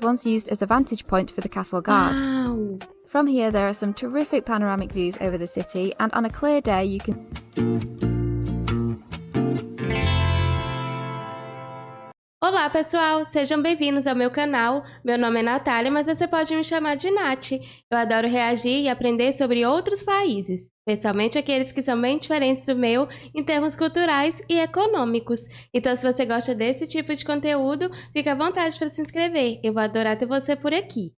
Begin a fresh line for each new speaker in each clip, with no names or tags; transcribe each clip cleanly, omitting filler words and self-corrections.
once used as a vantage point for the castle guards.
Uau!
From here there are some terrific panoramic views over the city, and on a clear day you can...
Olá pessoal, sejam bem-vindos ao meu canal. Meu nome é Natália, mas você pode me chamar de Nath. Eu adoro reagir e aprender sobre outros países, especialmente aqueles que são bem diferentes do meu em termos culturais e econômicos. Então se você gosta desse tipo de conteúdo, fica à vontade para se inscrever. Eu vou adorar ter você por aqui.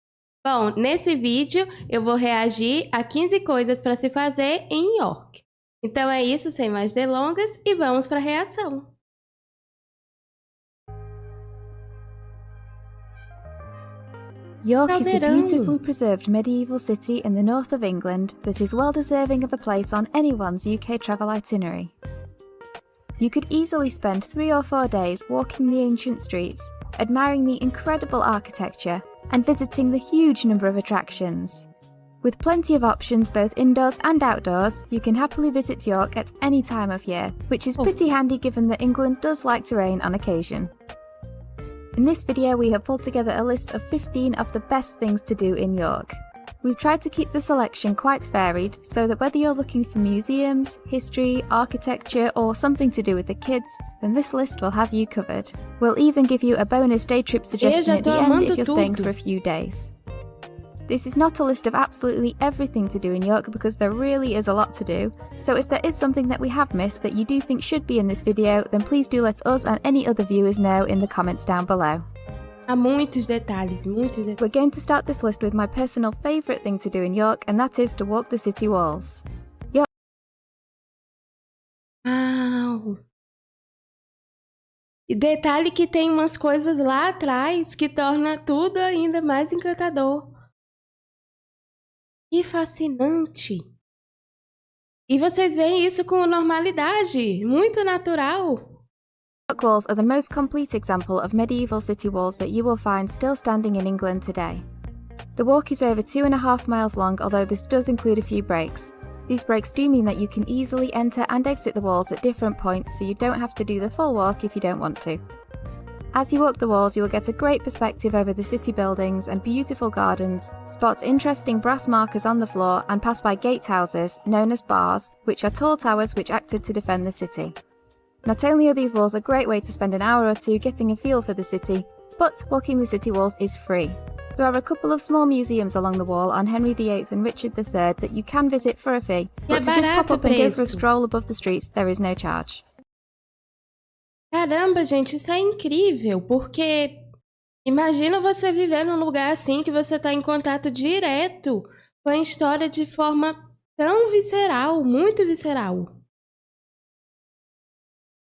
Bom, nesse vídeo eu vou reagir a 15 coisas para se fazer em York. Então é isso, sem mais delongas, e vamos para a reação.
York is a beautifully preserved medieval city in the north of England that is well deserving of a place on anyone's UK travel itinerary. You could easily spend 3 or 4 days walking the ancient streets, admiring the incredible architecture, and visiting the huge number of attractions. With plenty of options both indoors and outdoors, you can happily visit York at any time of year, which is pretty handy given that England does like to rain on occasion. In this video we have pulled together a list of 15 of the best things to do in York. We've tried to keep the selection quite varied so that whether you're looking for museums, history, architecture or something to do with the kids, then this list will have you covered. We'll even give you a bonus day trip suggestion at the end if you're staying for a few days. This is not a list of absolutely everything to do in York because there really is a lot to do, so if there is something that we have missed that you do think should be in this video, then please do let us and any other viewers know in the comments down below.
Há muitos detalhes, muitos detalhes.
We're going to start this list with my personal favourite thing to do in York, and that is to walk the city walls.
Uau! E detalhe que tem umas coisas lá atrás que torna tudo ainda mais encantador. Que fascinante! E vocês veem isso com normalidade, muito natural.
York walls are the most complete example of medieval city walls that you will find still standing in England today. The walk is over 2.5 miles long, although this does include a few breaks. These breaks do mean that you can easily enter and exit the walls at different points, so you don't have to do the full walk if you don't want to. As you walk the walls, you will get a great perspective over the city buildings and beautiful gardens, spot interesting brass markers on the floor, and pass by gatehouses, known as bars, which are tall towers which acted to defend the city. Not only are these walls a great way to spend an hour or two getting a feel for the city, but walking the city walls is free. There are a couple of small museums along the wall on Henry VIII and Richard III that you can visit for a fee, but to just pop up and go for a stroll above the streets, there is no charge.
Caramba, gente, isso é incrível, porque imagina você viver num lugar assim que você está em contato direto com a história de forma tão visceral, muito visceral.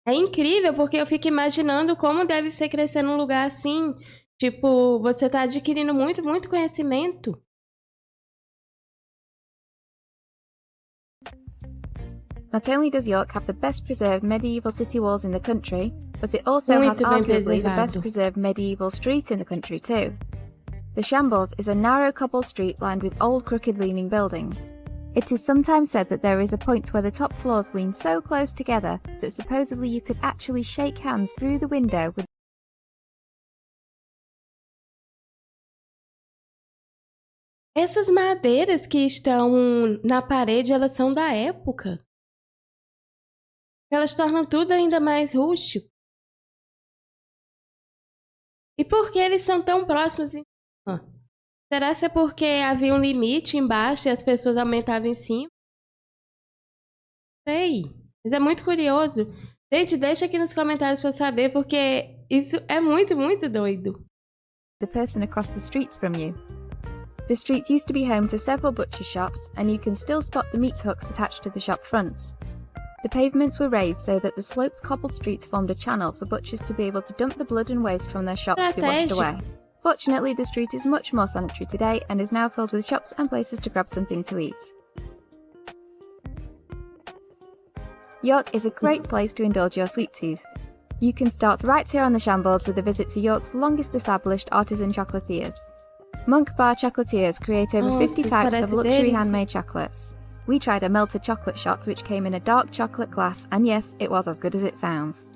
É incrível porque eu fico imaginando como deve ser crescer num lugar assim, tipo, você está adquirindo muito conhecimento.
Not only does York have the best preserved medieval city walls in the country, but it also has arguably the best preserved medieval street in the country too. The Shambles is a narrow cobble street lined with old crooked leaning buildings. It is sometimes said that there is a point where the top floors lean so close together that supposedly you could actually shake hands through the window with
Essas madeiras que estão na parede, elas são da época. Elas tornam tudo ainda mais rústico. E por que eles são tão próximos? Será que é porque havia um limite embaixo e as pessoas aumentavam em cima? Sei, mas é muito curioso. Gente, deixa aqui nos comentários para saber, porque isso é muito doido.
The person across the streets from you. The streets used to be home to several butcher shops, and you can still spot the meat hooks attached to the shop fronts. The pavements were raised so that the sloped cobbled streets formed a channel for butchers to be able to dump the blood and waste from their shops to be washed away. Fortunately, the street is much more sanitary today and is now filled with shops and places to grab something to eat. York is a great place to indulge your sweet tooth. You can start right here on the Shambles with a visit to York's longest established artisan chocolatiers. Monk Bar chocolatiers create over 50 types of luxury handmade chocolates. We tried a melted chocolate shot which came in a dark chocolate glass, and yes, it was as good as it sounds.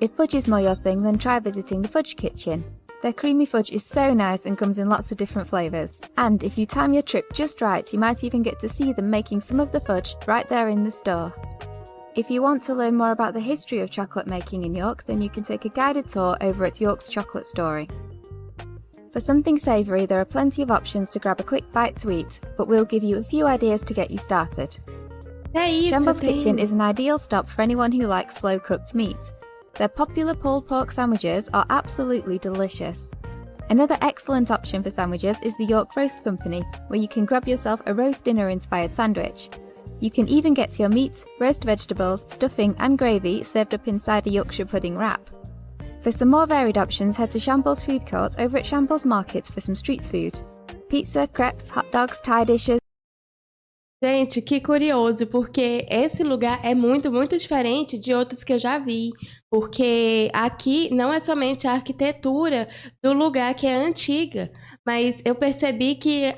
If fudge is more your thing, then try visiting the Fudge Kitchen. Their creamy fudge is so nice and comes in lots of different flavours. And if you time your trip just right, you might even get to see them making some of the fudge right there in the store. If you want to learn more about the history of chocolate making in York, then you can take a guided tour over at York's Chocolate Story. For something savoury, there are plenty of options to grab a quick bite to eat, but we'll give you a few ideas to get you started. Shambles Kitchen is an ideal stop for anyone who likes slow-cooked meat. Their popular pulled pork sandwiches are absolutely delicious. Another excellent option for sandwiches is the York Roast Company, where you can grab yourself a roast dinner-inspired sandwich. You can even get your meat, roast vegetables, stuffing and gravy served up inside a Yorkshire pudding wrap. For some more varied options, head to Shambles Food Court over at Shambles Market for some street food. Pizza, crepes, hot dogs, Thai dishes.
Gente, que curioso, porque esse lugar é muito, muito diferente de outros que eu já vi. Porque aqui não é somente a arquitetura do lugar que é antiga, mas eu percebi que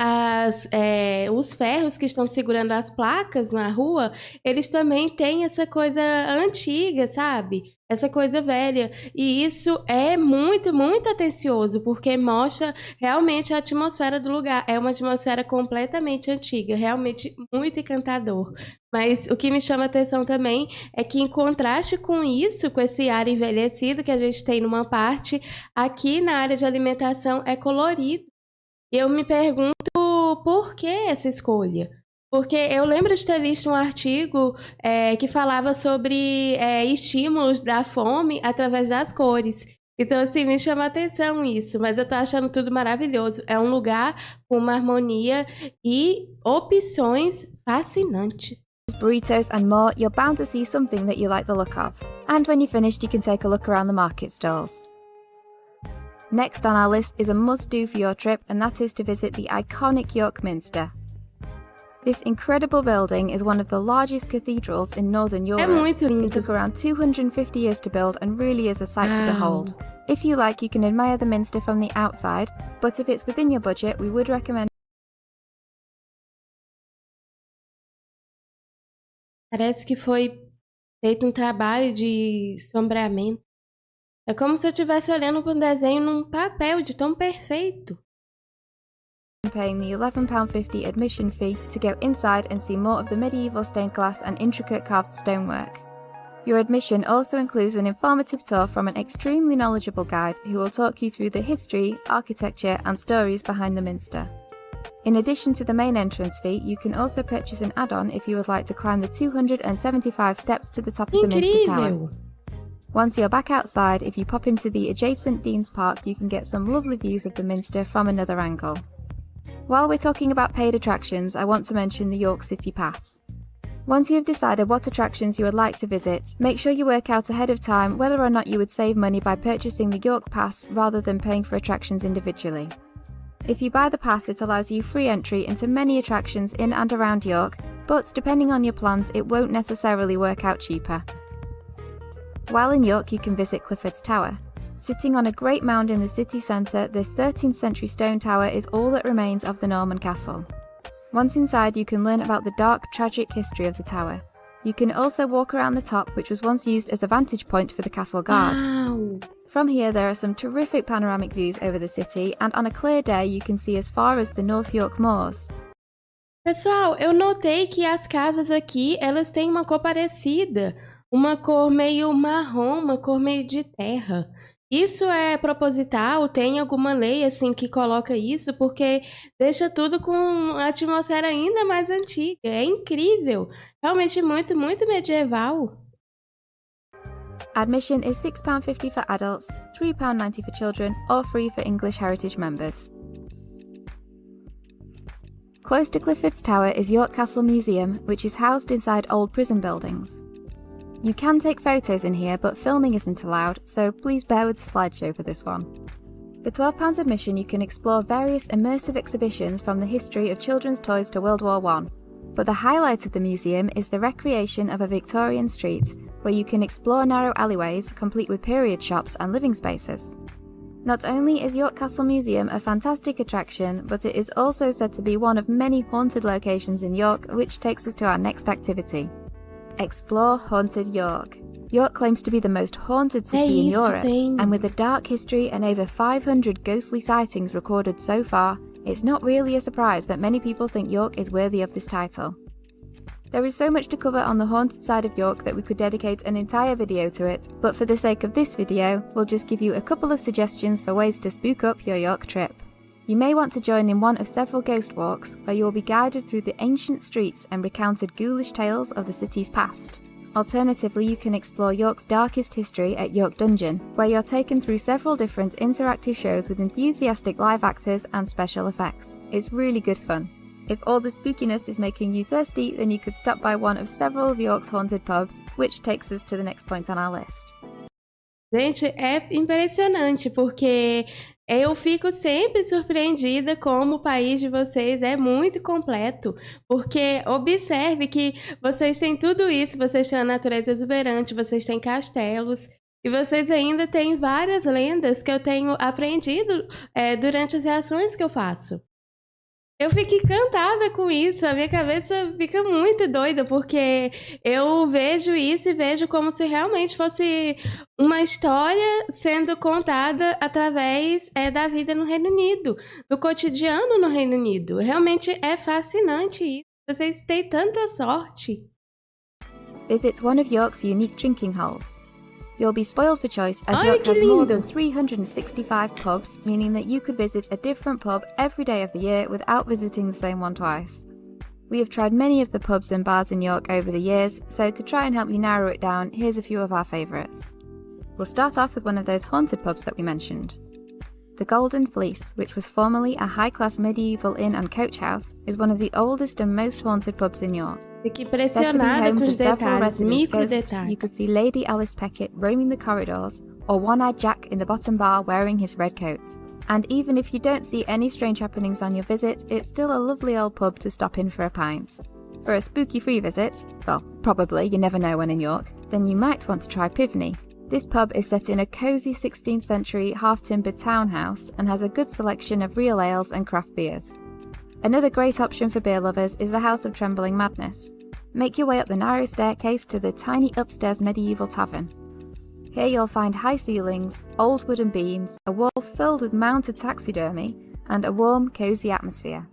os ferros que estão segurando as placas na rua, eles também têm essa coisa antiga, sabe? Essa coisa velha. E isso é muito, muito atencioso, porque mostra realmente a atmosfera do lugar. É uma atmosfera completamente antiga, realmente muito encantador. Mas o que me chama a atenção também é que, em contraste com isso, com esse ar envelhecido que a gente tem numa parte, aqui na área de alimentação é colorido. E eu me pergunto por que essa escolha? Porque eu lembro de ter visto um artigo que falava sobre estímulos da fome através das cores. Então, assim, me chama a atenção isso, mas eu tô achando tudo maravilhoso. É um lugar com uma harmonia e opções fascinantes.
Burritos and more, you're bound to see something that you like the look of. And when you're finished, you can take a look around the market stalls. Next on our list is a must-do for your trip, and that is to visit the iconic York Minster. This incredible building is one of the largest cathedrals in Northern Europe.
É muito lindo.
It took around 250 years to build and really is a sight to behold. If you like, you can admire the Minster from the outside, but if it's within your budget, we would recommend.
Parece que foi feito um trabalho de sombreamento. É como se eu estivesse olhando para um desenho num papel de tão perfeito.
Paying the £11.50 admission fee to go inside and see more of the medieval stained glass and intricate carved stonework. Your admission also includes an informative tour from an extremely knowledgeable guide who will talk you through the history, architecture and stories behind the Minster. In addition to the main entrance fee, you can also purchase an add-on if you would like to climb the 275 steps to the top of the Minster Tower. Once you're back outside, if you pop into the adjacent Dean's Park, you can get some lovely views of the Minster from another angle. While we're talking about paid attractions, I want to mention the York City Pass. Once you have decided what attractions you would like to visit, make sure you work out ahead of time whether or not you would save money by purchasing the York Pass rather than paying for attractions individually. If you buy the pass, it allows you free entry into many attractions in and around York, but depending on your plans, it won't necessarily work out cheaper. While in York, you can visit Clifford's Tower. Sitting on a great mound in the city centre, this 13th century stone tower is all that remains of the Norman castle. Once inside, you can learn about the dark, tragic history of the tower. You can also walk around the top, which was once used as a vantage point for the castle guards.
Wow.
From here, there are some terrific panoramic views over the city, and on a clear day, you can see as far as the North York Moors.
Pessoal, eu notei que as casas aqui, elas têm uma cor parecida. Uma cor meio marrom, uma cor meio de terra. Isso é proposital? Tem alguma lei assim que coloca isso? Porque deixa tudo com a atmosfera ainda mais antiga. É incrível. Realmente muito, muito medieval.
Admission is £6.50 for adults, £3.90 for children, or free for English Heritage members. Close to Clifford's Tower is York Castle Museum, which is housed inside old prison buildings. You can take photos in here, but filming isn't allowed, so please bear with the slideshow for this one. For £12 admission, you can explore various immersive exhibitions from the history of children's toys to World War I. But the highlight of the museum is the recreation of a Victorian street, where you can explore narrow alleyways complete with period shops and living spaces. Not only is York Castle Museum a fantastic attraction, but it is also said to be one of many haunted locations in York, which takes us to our next activity. Explore Haunted York. York claims to be the most haunted city in Europe,
tem.
and with a dark history and over 500 ghostly sightings recorded so far, it's not really a surprise that many people think York is worthy of this title. There is so much to cover on the haunted side of York that we could dedicate an entire video to it, but for the sake of this video, we'll just give you a couple of suggestions for ways to spook up your York trip. You may want to join in one of several ghost walks, where you will be guided through the ancient streets and recounted ghoulish tales of the city's past. Alternatively, you can explore York's darkest history at York Dungeon, where you're taken through several different interactive shows with enthusiastic live actors and special effects. It's really good fun. If all the spookiness is making you thirsty, then you could stop by one of several of York's haunted pubs, which takes us to the next point on our list.
Gente, é impressionante, porque eu fico sempre surpreendida como o país de vocês é muito completo, porque observe que vocês têm tudo isso, vocês têm a natureza exuberante, vocês têm castelos, e vocês ainda têm várias lendas que eu tenho aprendido durante as reações que eu faço. Eu fico encantada com isso, a minha cabeça fica muito doida, porque eu vejo isso e vejo como se realmente fosse uma história sendo contada através da vida no Reino Unido, do cotidiano no Reino Unido. Realmente é fascinante isso, vocês têm tanta sorte.
Visit one of York's unique drinking holes. You'll be spoiled for choice as
Ai,
York
que
has more
lindo.
than 365 pubs, meaning that you could visit a different pub every day of the year without visiting the same one twice. We have tried many of the pubs and bars in York over the years, so to try and help you narrow it down, here's a few of our favourites. We'll start off with one of those haunted pubs that we mentioned. The Golden Fleece, which was formerly a high-class medieval inn and coach house, is one of the oldest and most haunted pubs in York.
Fico
Said to be
impressionada
home
com
to
os
several
detalhes,
resident
micro
ghosts,
detalhes.
you could see Lady Alice Peckett roaming the corridors, or One-Eyed Jack in the bottom bar wearing his red coat. And even if you don't see any strange happenings on your visit, it's still a lovely old pub to stop in for a pint. For a spooky free visit, well, probably, you never know when in York, then you might want to try Pivney. This pub is set in a cosy 16th century half-timbered townhouse and has a good selection of real ales and craft beers. Another great option for beer lovers is the House of Trembling Madness. Make your way up the narrow staircase to the tiny upstairs medieval tavern. Here you'll find high ceilings, old wooden beams, a wall filled with mounted taxidermy, and a warm, cosy atmosphere.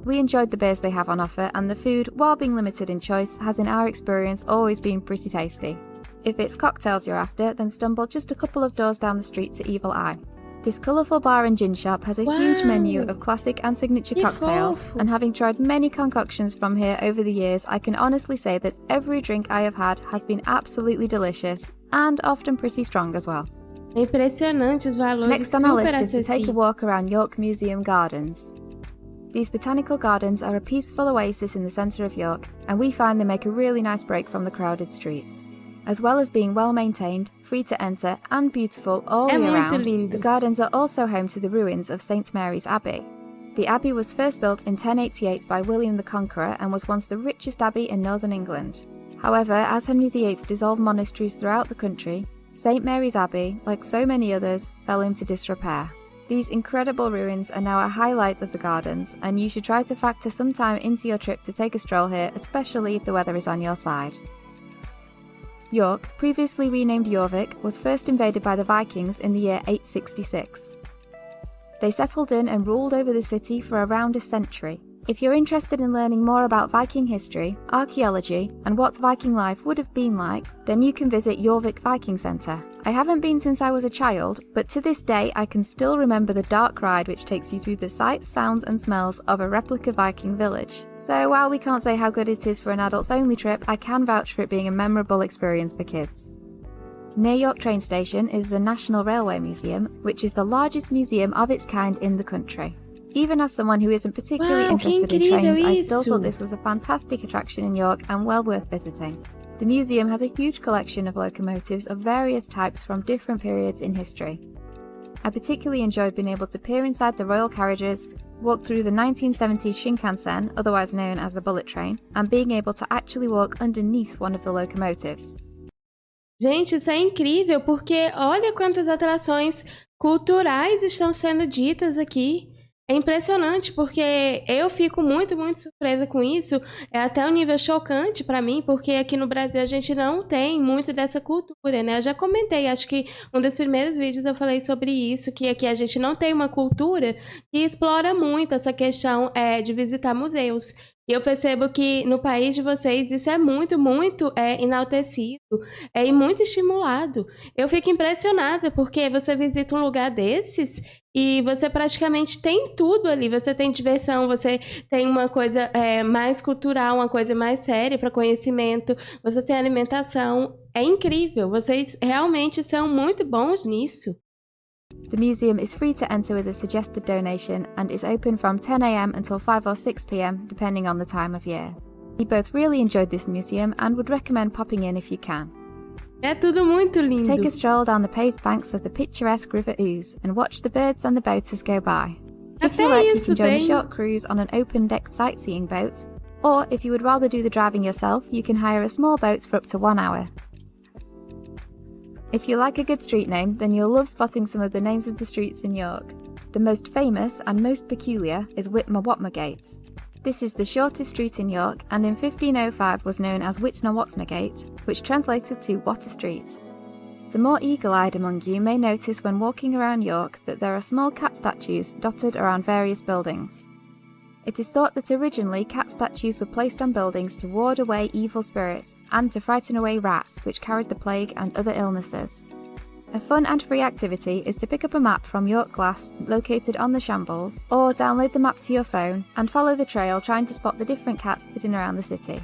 We enjoyed the beers they have on offer, and the food, while being limited in choice, has in our experience always been pretty tasty. If it's cocktails you're after, then stumble just a couple of doors down the street to Evil Eye. This colourful bar and gin shop has a huge menu of classic and signature
Que
cocktails,
fofo.
and having tried many concoctions from here over the years, I can honestly say that every drink I have had has been absolutely delicious, and often pretty strong as well.
É impressionante os valores
Next on our
super
list is to take a
acessíveis.
walk around York Museum Gardens. These botanical gardens are a peaceful oasis in the centre of York, and we find they make a really nice break from the crowded streets. As well as being well maintained, free to enter, and beautiful all
É
year
muito
round,
lindo.
the gardens are also home to the ruins of St Mary's Abbey. The abbey was first built in 1088 by William the Conqueror and was once the richest abbey in northern England. However, as Henry VIII dissolved monasteries throughout the country, St Mary's Abbey, like so many others, fell into disrepair. These incredible ruins are now a highlight of the gardens, and you should try to factor some time into your trip to take a stroll here, especially if the weather is on your side. York, previously renamed Jorvik, was first invaded by the Vikings in the year 866. They settled in and ruled over the city for around a century. If you're interested in learning more about Viking history, archaeology, and what Viking life would have been like, then you can visit Jorvik Viking Centre. I haven't been since I was a child, but to this day I can still remember the dark ride which takes you through the sights, sounds and smells of a replica Viking village. So while we can't say how good it is for an adults only trip, I can vouch for it being a memorable experience for kids. Near York train station is the National Railway Museum, which is the largest museum of its kind in the country. Even as someone who isn't particularly
Uau, que
interested in
incrível
trains, I still
isso!
thought this was a fantastic attraction in York and well worth visiting. The museum has a huge collection of locomotives of various types from different periods in history. I particularly enjoyed being able to peer inside the royal carriages, walk through the 1970s Shinkansen, otherwise known as the bullet train, and being able to actually walk underneath one of the locomotives.
Gente, isso é incrível, porque olha quantas atrações culturais estão sendo ditas aqui. É impressionante, porque eu fico muito, muito surpresa com isso. É até um nível chocante para mim, porque aqui no Brasil a gente não tem muito dessa cultura, né? Eu já comentei, acho que um dos primeiros vídeos eu falei sobre isso, que aqui a gente não tem uma cultura que explora muito essa questão de visitar museus. E eu percebo que no país de vocês isso é muito, muito enaltecido e muito estimulado. Eu fico impressionada, porque você visita um lugar desses e você praticamente tem tudo ali. Você tem diversão, você tem uma coisa mais cultural, uma coisa mais séria para conhecimento, você tem alimentação. É incrível, vocês realmente são muito bons nisso.
The museum is free to enter with a suggested donation and is open from 10 a.m. until 5 or 6 p.m. depending on the time of year. We both really enjoyed this museum and would recommend popping in if you can.
É tudo muito lindo.
Take a stroll down the paved banks of the picturesque River Ouse and watch the birds and the boaters go by. If you
Até
like, you
isso
can join a
tem.
short cruise on an open-decked sightseeing boat, or if you would rather do the driving yourself, you can hire a small boat for up to 1 hour. If you like a good street name, then you'll love spotting some of the names of the streets in York. The most famous and most peculiar is Whitmer Gate. This is the shortest street in York, and in 1505 was known as Whitner Gate, which translated to Water Street. The more eagle-eyed among you may notice when walking around York that there are small cat statues dotted around various buildings. It is thought that originally cat statues were placed on buildings to ward away evil spirits and to frighten away rats, which carried the plague and other illnesses. A fun and free activity is to pick up a map from York Glass located on the Shambles, or download the map to your phone and follow the trail trying to spot the different cats hidden around the city.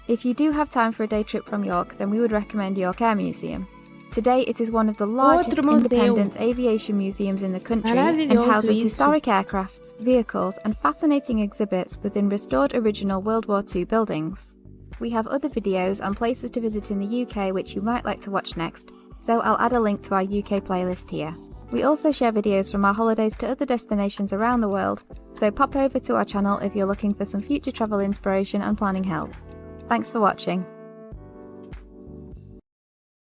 If you do have time for a day trip from York, then we would recommend York Air Museum. Today it is one of the largest independent aviation museums in the country and houses historic aircrafts, vehicles and fascinating exhibits within restored original World War II buildings. We have other videos on places to visit in the UK which you might like to watch next, so I'll add a link to our UK playlist here. We also share videos from our holidays to other destinations around the world, so pop over to our channel if you're looking for some future travel inspiration and planning help. Thanks for watching.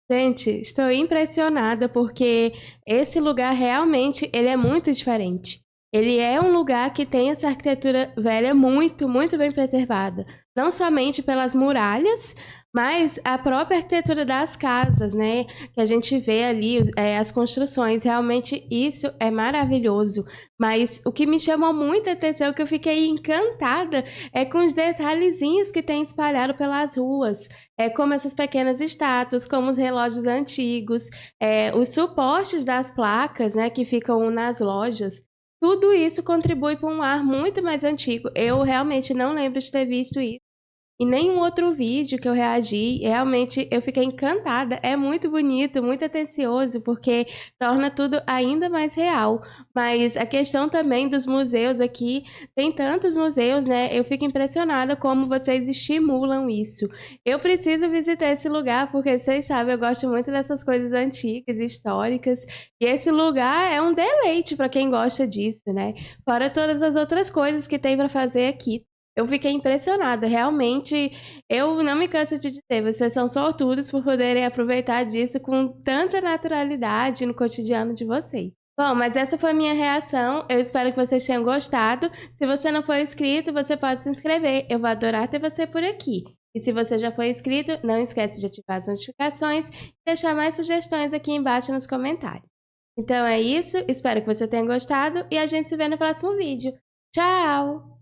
Gente, estou impressionada porque esse lugar realmente ele é muito diferente. Ele é um lugar que tem essa arquitetura velha muito, muito bem preservada. Não somente pelas muralhas, mas a própria arquitetura das casas, né? Que a gente vê ali, as construções. Realmente isso é maravilhoso. Mas o que me chamou muita atenção, que eu fiquei encantada, é com os detalhezinhos que tem espalhado pelas ruas. Como essas pequenas estátuas, como os relógios antigos, os suportes das placas, né? Que ficam nas lojas. Tudo isso contribui para um ar muito mais antigo. Eu realmente não lembro de ter visto isso em nenhum outro vídeo que eu reagi. Realmente eu fiquei encantada. É muito bonito, muito atencioso, porque torna tudo ainda mais real. Mas a questão também dos museus aqui, tem tantos museus, né? Eu fico impressionada como vocês estimulam isso. Eu preciso visitar esse lugar, porque vocês sabem, eu gosto muito dessas coisas antigas, históricas. E esse lugar é um deleite para quem gosta disso, né? Fora todas as outras coisas que tem para fazer aqui. Eu fiquei impressionada, realmente, eu não me canso de dizer, vocês são sortudos por poderem aproveitar disso com tanta naturalidade no cotidiano de vocês. Bom, mas essa foi a minha reação, eu espero que vocês tenham gostado. Se você não for inscrito, você pode se inscrever, eu vou adorar ter você por aqui. E se você já foi inscrito, não esquece de ativar as notificações e deixar mais sugestões aqui embaixo nos comentários. Então é isso, espero que você tenha gostado e a gente se vê no próximo vídeo. Tchau!